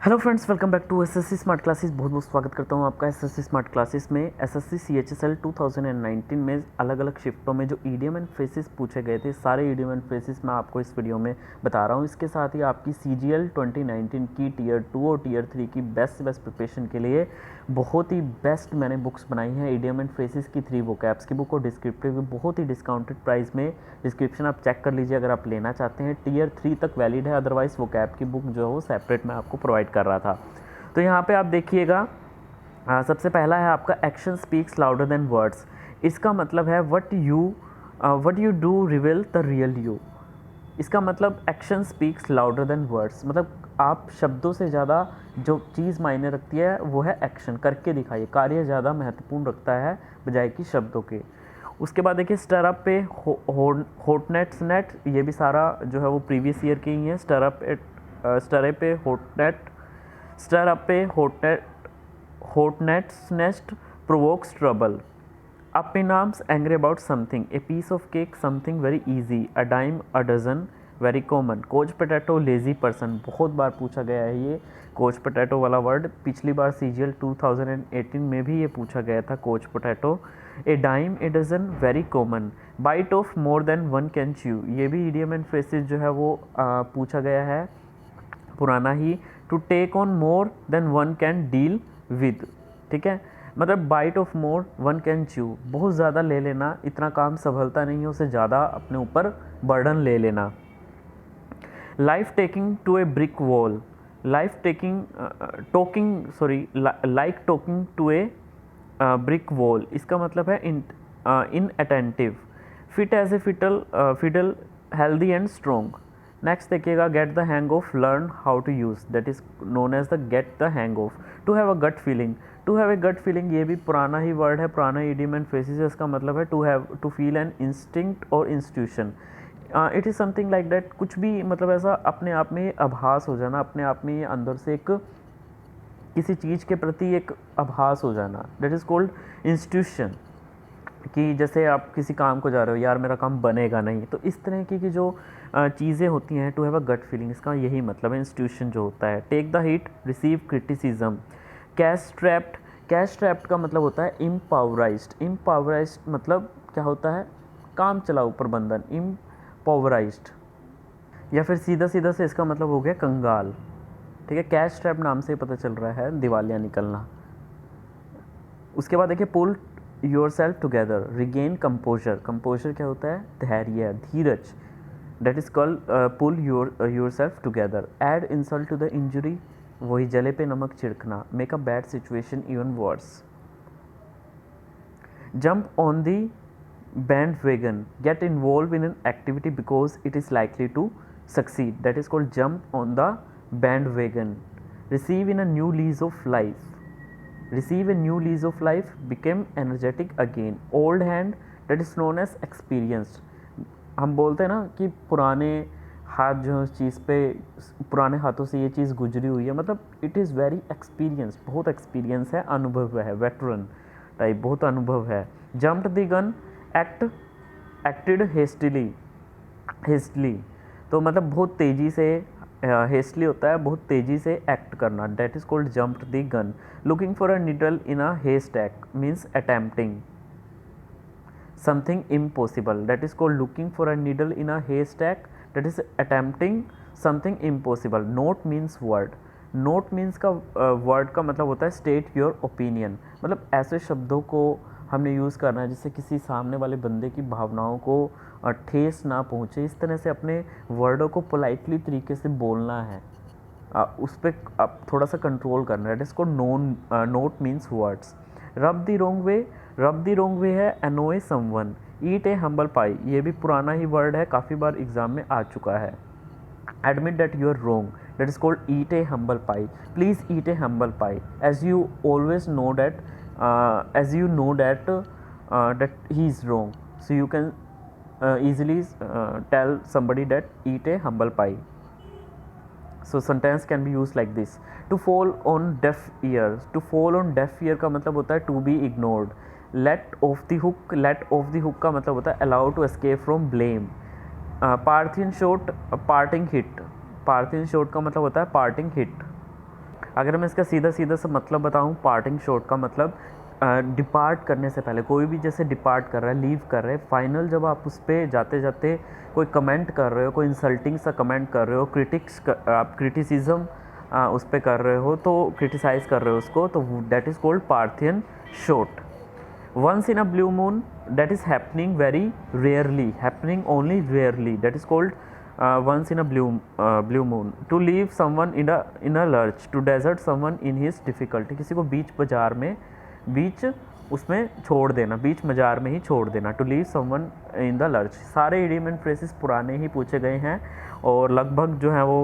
Hello friends, welcome back to SSC smart classes. बहुत बहुत स्वागत करता हूं आपका एसएससी स्मार्ट क्लासेस में। एसएससी सीएचएसएल 2019 में अलग अलग शिफ्टों में जो ईडीएम एंड फ्रेजेस पूछे गए थे, सारे ईडीएम एंड फ्रेजेस मैं आपको इस वीडियो में बता रहा हूं। इसके साथ ही आपकी सीजीएल 2019 की टीयर 2 और टीयर 3 की बेस्ट प्रिपरेशन के लिए बहुत ही बेस्ट मैंने बुक्स बनाई हैं। ईडीएम एंड फ्रेजेस की 3 वोकैब्स की बुक और डिस्क्रिप्टिव बहुत ही डिस्काउंटेड प्राइस में। डिस्क्रिप्शन आप चेक कर लीजिए अगर आप लेना चाहते हैं। टीयर 3 तक वैलिड है, अदरवाइज वोकैब की बुक जो है वो सेपरेट मैं आपको प्रोवाइड कर रहा था। तो यहाँ पे आप देखिएगा, सबसे पहला है आपका action speaks louder than words. इसका मतलब है what you do reveal the real you. इसका मतलब action speaks louder than words, मतलब आप शब्दों से ज़्यादा जो चीज़ मायने रखती है वो है एक्शन, करके दिखाइए। कार्य ज़्यादा महत्वपूर्ण रखता है बजाय कि शब्दों के। उसके बाद देखिए स्टरअप पे होटनेट्स नेट, ये भी सारा जो है वो प्रीवियस ईयर के ही है। स्टरअप पे होटनेट, Stir up a hornet's nest provokes trouble. Up in arms, angry about something. A piece of cake, something very easy. A dime, a dozen, very common. Coach potato, lazy person. बहुत बार पूछा गया है ये coach potato वाला word. पिछली बार CGL 2018 में भी ये पूछा गया था, couch potato. A dime, a dozen, very common. Bite off more than one can chew, ये भी इडियम एंड फ्रेजेस जो है वो पूछा गया है, पुराना ही। To take on more than one can deal with, ठीक है। मतलब bite off more one can chew, बहुत ज़्यादा ले लेना, इतना काम संभलता नहीं है, उसे ज़्यादा अपने ऊपर बर्डन ले लेना। Life taking to a brick wall, life taking like talking to a brick wall, इसका मतलब है inattentive. Fit as a fiddle, healthy and strong. Next देखिएगा, get the hang of, learn how to use, that is known as the get the hang of. To have a gut feeling, to have a gut feeling ये भी पुराना ही word है, पुराना idiom and phrases है। इसका मतलब है to feel an instinct और institution. It is something like that, कुछ भी मतलब ऐसा अपने आप में आभास हो जाना, अपने आप में अंदर से एक किसी चीज़ के प्रति एक आभास हो जाना, दैट इज़ कॉल्ड इंस्टीट्यूशन। कि जैसे आप किसी काम को जा रहे हो, यार मेरा काम बनेगा नहीं, तो इस तरह की जो चीज़ें होती हैं, to have a gut feeling, इसका यही मतलब है इंस्टीट्यूशन जो होता है। Take the hit, receive criticism. Cash trapped, cash trapped का मतलब होता है इम्पावराइज्ड। इम्पावराइज्ड मतलब क्या होता है, काम चलाऊ प्रबंधन, इम्पावराइज्ड। या फिर सीधा सीधा से इसका मतलब हो गया कंगाल, ठीक है। कैश ट्रैप नाम से पता चल रहा है दिवालिया निकलना। उसके बाद देखिए pull yourself together, regain composure. Composure क्या होता है, धैर्य, धीरज, that is called pull yourself together. Add insult to the injury, वही जले पे नमक छिड़कना। Make a bad situation even worse. Jump on the bandwagon, get involve in an activity because it is likely to succeed, that is called jump on the bandwagon. Receive in a new lease of life, receive a new lease of life, became energetic again. Old hand, that is known as experienced. हम बोलते हैं ना कि पुराने हाथ जो उस चीज़ पे, पुराने हाथों से ये चीज़ गुजरी हुई है, मतलब इट इज़ वेरी एक्सपीरियंस, बहुत एक्सपीरियंस है, अनुभव है, वेटरन टाइप, बहुत अनुभव है। Jumped the gun, acted hastily, तो मतलब बहुत तेज़ी से, हेस्टली होता है बहुत तेज़ी से एक्ट करना, that is called jumped the gun. Looking for a needle in a haystack means attempting something impossible, that is called looking for a needle in a haystack, that is attempting something impossible. Note means word, note means का word का मतलब होता है state your opinion, मतलब ऐसे शब्दों को हमने यूज़ करना है जिससे किसी सामने वाले बंदे की भावनाओं को ठेस ना पहुँचे। इस तरह से अपने वर्डों को पोलाइटली तरीके से बोलना है, उस पर आप थोड़ा सा कंट्रोल करना है। इट इज़ को नोट मीन्स वर्ड्स। रब द रोंग वे, रब द रोंग वे है अनोय समवन। ईट ए हम्बल पाई, ये भी पुराना ही वर्ड है, काफ़ी बार एग्जाम में आ चुका है। admit that you are wrong, that is called eat a humble pie. Please eat a humble pie, as you always know that that he is wrong, so you can easily tell somebody that eat a humble pie. So sentence can be used like this. To fall on deaf ears, to fall on deaf ear का मतलब होता है to be ignored. Let off the hook, let off the hook का मतलब होता है allow to escape from blame. Parthian shot, parting hit, Parthian shot का मतलब होता है पार्टिंग हिट। अगर मैं इसका सीधा सीधा सा मतलब बताऊँ, पार्टिंग शॉट का मतलब डिपार्ट करने से पहले, कोई भी जैसे डिपार्ट कर रहा है, लीव कर रहे हैं, फाइनल जब आप उस पर जाते जाते कोई कमेंट कर रहे हो, कोई इंसल्टिंग सा कमेंट कर रहे हो, आप क्रिटिसिज्म उस पर कर रहे हो, तो क्रिटिसाइज़ कर रहे हो उसको, तो that is called Parthian shot. Once in a blue moon, that is happening very rarely, happening only rarely, that is called once in a blue moon. To leave someone in a lurch, to desert someone in his difficulty, किसी को बीच बाजार में, बीच उसमें छोड़ देना, बीच बाजार में ही छोड़ देना। To leave someone in the lurch. सारे इडियम एंड फ्रेजेस पुराने ही पूछे गए हैं और लगभग जो है वो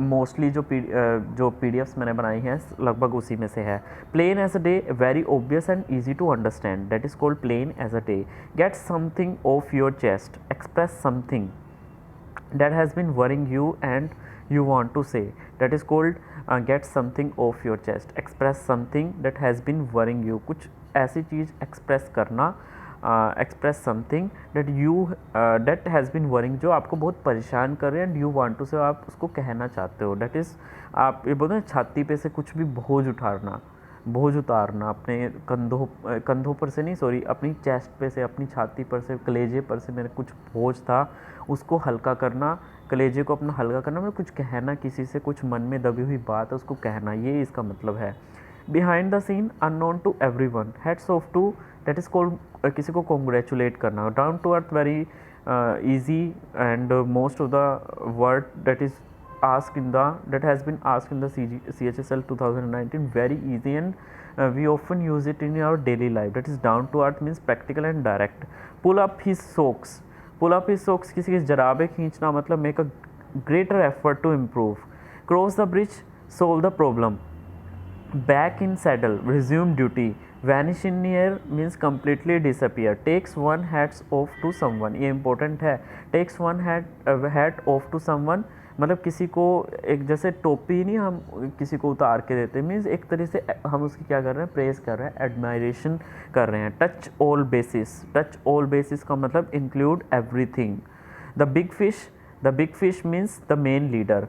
मोस्टली जो पीडीएफ्स मैंने बनाई हैं लगभग उसी में से है। Plain as a day, very obvious and easy to understand, that is called plain as a day. Get something off your chest, express something that has been worrying you and you want to say, that is called get something off your chest, express something that has been worrying you, कुछ ऐसी चीज़ express करना, express something that has been worrying, जो आपको बहुत परेशान कर रहे हैं, and you want to say, आप उसको कहना चाहते हो, that is आप ये बोलते हैं छाती पे से कुछ भी बोझ उतारना अपने कंधों पर से नहीं, सॉरी, अपनी चेस्ट पे से, अपनी छाती पर से, कलेजे पर से मेरे कुछ बोझ था, उसको हल्का करना, कलेजे को अपना हल्का करना, मतलब कुछ कहना किसी से, कुछ मन में दबी हुई बात है उसको कहना, ये इसका मतलब है। Behind the scene, unknown to everyone, heads off to, that is called किसी को कॉन्ग्रेचुलेट करना। Down to earth, very easy and most of the word that has been asked in the CHSL 2019, very easy and we often use it in our daily life. That is down to earth means practical and direct. Pull up his socks, किसी की जराबे खींचना, मतलब make a greater effort to improve. Cross the bridge, solve the problem. Back in saddle, resume duty. Vanish in air means completely disappear. Takes one hats off to someone, ये important है। Takes one hat off to someone मतलब किसी को एक जैसे टोपी नहीं हम किसी को उतार के देते, मीन्स एक तरह से हम उसकी क्या कर रहे हैं, प्रेस कर रहे हैं, एडमायरेशन कर रहे हैं। टच ऑल बेसिस का मतलब include everything. The big fish means the main leader.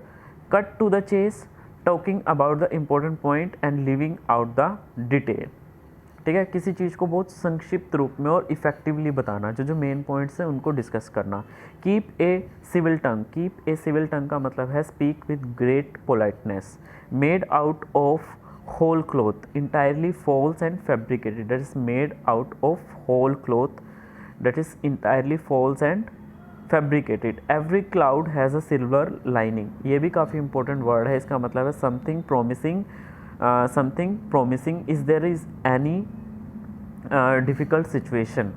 Cut to the chase, talking about the important point and leaving out the detail. ठीक है, किसी चीज़ को बहुत संक्षिप्त रूप में और इफेक्टिवली बताना, जो मेन पॉइंट्स हैं उनको डिस्कस करना। कीप ए सिविल टंग का मतलब है speak with great politeness. Made out of whole cloth, entirely false and fabricated, that is made out of whole cloth, that is entirely false and fabricated. Every cloud has a silver lining, ये भी काफ़ी important word है, इसका मतलब है something promising, is there is any difficult situation,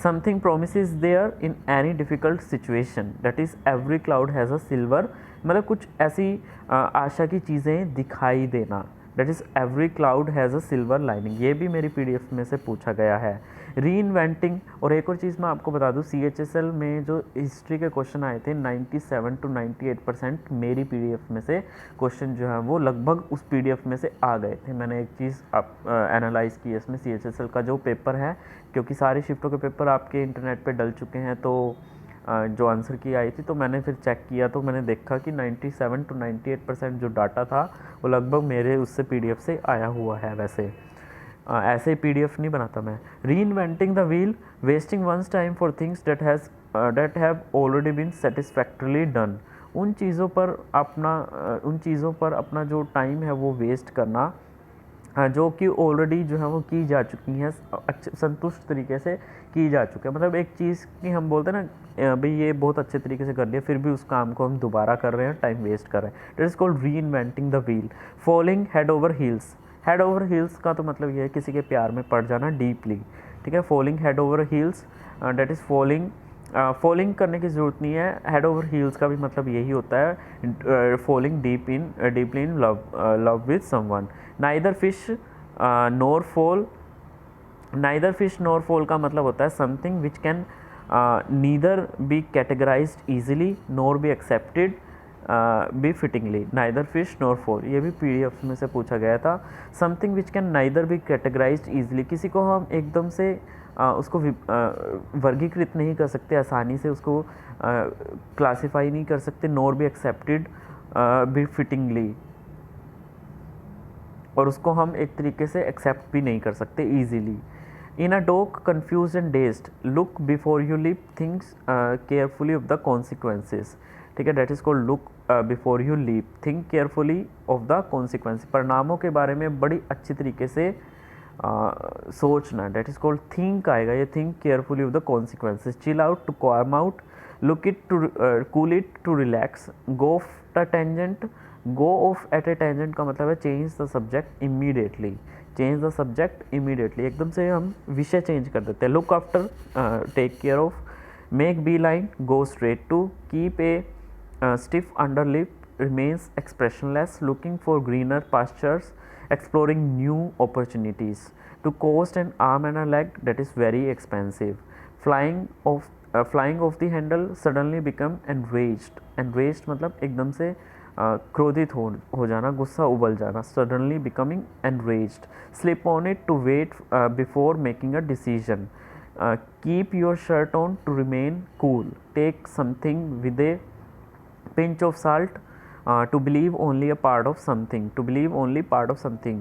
something promises there in any difficult situation, that is every cloud has a silver, मतलब कुछ ऐसी आशा की चीज़ें दिखाई देना, that is every cloud has a silver lining, ये भी मेरी पीडीएफ में से पूछा गया है। री इन्वेंटिंग, और एक और चीज़ मैं आपको बता दूँ, CHSL में जो हिस्ट्री के क्वेश्चन आए थे 97 to 98% मेरी पीडीएफ में से क्वेश्चन जो है वो लगभग उस पीडीएफ में से आ गए थे। मैंने एक चीज़ एनालाइज़ की इसमें, CHSL का जो पेपर है, क्योंकि सारे शिफ्टों के पेपर आपके इंटरनेट पे डल चुके हैं, तो जो आंसर की आई थी, तो मैंने फिर चेक किया, तो मैंने देखा कि 97 to 98% जो डाटा था वो लगभग मेरे उससे पीडीएफ से आया हुआ है। वैसे ऐसे पीडीएफ नहीं बनाता मैं। Reinventing the wheel, wasting one's time for things that have already been satisfactorily done, उन चीज़ों पर अपना जो टाइम है वो वेस्ट करना जो कि ऑलरेडी जो है वो की जा चुकी हैं, अच्छे संतुष्ट तरीके से की जा चुकी है। मतलब एक चीज़ की हम बोलते हैं ना भाई ये बहुत अच्छे तरीके से कर लिया, फिर भी उस काम को हम दोबारा कर रहे हैं, टाइम वेस्ट कर रहे हैं। दैट इज़ कॉल्ड री inventing the wheel. Falling head over heels का तो मतलब ये है किसी के प्यार में पड़ जाना डीपली। ठीक है, falling head over heels, that is falling करने की ज़रूरत नहीं है, हेड ओवर हील्स का भी मतलब यही होता है, falling deeply in love with someone. Neither fish nor fowl का मतलब होता है something which can neither be categorised easily nor be accepted be fittingly. Neither fish nor fowl, ये भी पीडीएफ में से पूछा गया था। Something which can neither be categorised easily, किसी को हम एकदम से उसको वर्गीकृत नहीं कर सकते, आसानी से उसको क्लासीफाई नहीं कर सकते। नॉर बी एक्सेप्टेड, बिफिटिंगली, और उसको हम एक तरीके से एक्सेप्ट भी नहीं कर सकते easily. In a dog confused and dazed, look before you leap, thinks carefully of the consequences. ठीक है, that is called look before you leap, think carefully of the consequence, परिणामों के बारे में बड़ी अच्छी तरीके से सोचना, डेट इज़ कॉल्ड थिंक आएगा ये, think carefully of the consequences. Chill out to calm out, look it to cool it to relax, go off the tangent, go off at a tangent का मतलब है change the subject immediately, change the subject immediately, एकदम से हम विषय change कर देते हैं। Look after, take care of, make beeline, go straight to, keep a stiff under lip, remains expressionless, looking for greener pastures, exploring new opportunities, to cost an arm and a leg, that is very expensive, flying off the handle, suddenly become enraged, enraged मतलब एकदम से क्रोधित हो जाना, गुस्सा उबल जाना, suddenly becoming enraged, slip on it, to wait before making a decision, keep your shirt on, to remain cool, take something with a pinch of salt, to believe only a part of something, to believe only part of something,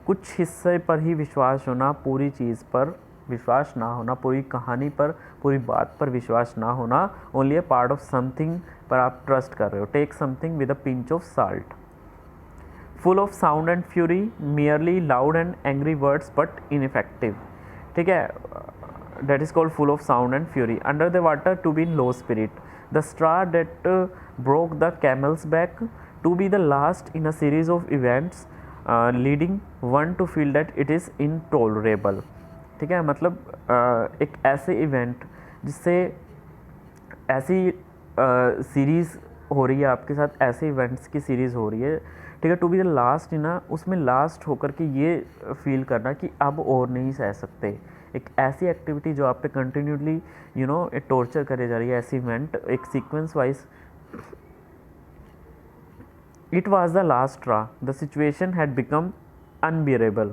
कुछ हिस्से पर ही विश्वास होना, पूरी चीज़ पर विश्वास ना होना, पूरी कहानी पर, पूरी बात पर विश्वास ना होना, only a part of something पर आप ट्रस्ट कर रहे हो। Take something with a pinch of salt, full of sound and fury, merely loud and angry words but ineffective. ठीक है, that is called full of sound and fury, under the water, to be in low spirit, the straw that broke the camel's back, to be the last in a series of events, leading one to feel that it is intolerable। ठीक है, मतलब एक ऐसे event जिससे ऐसी series हो रही है आपके साथ, ऐसे इवेंट्स की सीरीज़ हो रही है, ठीक है, to be the last in ना, उसमें लास्ट होकर के ये फील करना कि अब और नहीं सह सकते, एक ऐसी एक्टिविटी जो आप पे कंटिन्यूसली एक टॉर्चर करे जा रही है, ऐसी इवेंट एक sequence wise. It was the last straw, the situation had become unbearable,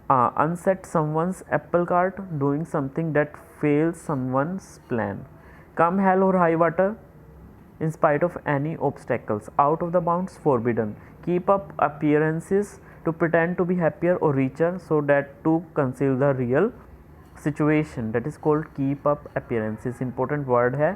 upset someone's apple cart, doing something that fails someone's plan, come hell or high water, in spite of any obstacles, out of the bounds forbidden, keep up appearances to pretend to be happier or richer, so that to conceal the real situation, that is called keep up appearances, important word है,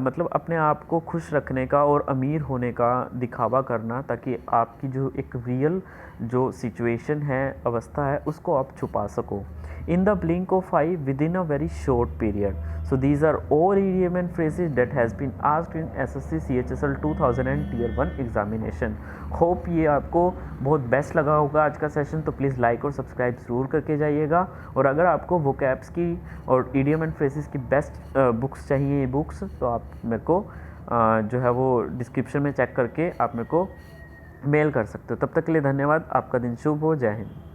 मतलब अपने आप को खुश रखने का और अमीर होने का दिखावा करना, ताकि आपकी जो एक रियल जो सिचुएशन है, अवस्था है, उसको आप छुपा सको। in the blink of eye, within a very short period. So these are all idiom and phrases that has been asked in SSC CHSL 2000 and Tier 1 examination. Hope ये आपको बहुत बेस्ट लगा होगा आज का सेशन, तो प्लीज़ लाइक और subscribe ज़रूर करके जाइएगा। और अगर आपको वोकैब्स की और इडियम एंड फ्रेजेस की बेस्ट बुक्स चाहिए, बुक्स, तो आप मेरे को जो है वो डिस्क्रिप्शन में चेक करके आप मेरे को मेल कर सकते हो। तब तक के लिए धन्यवाद, आपका दिन शुभ हो, जय हिंद।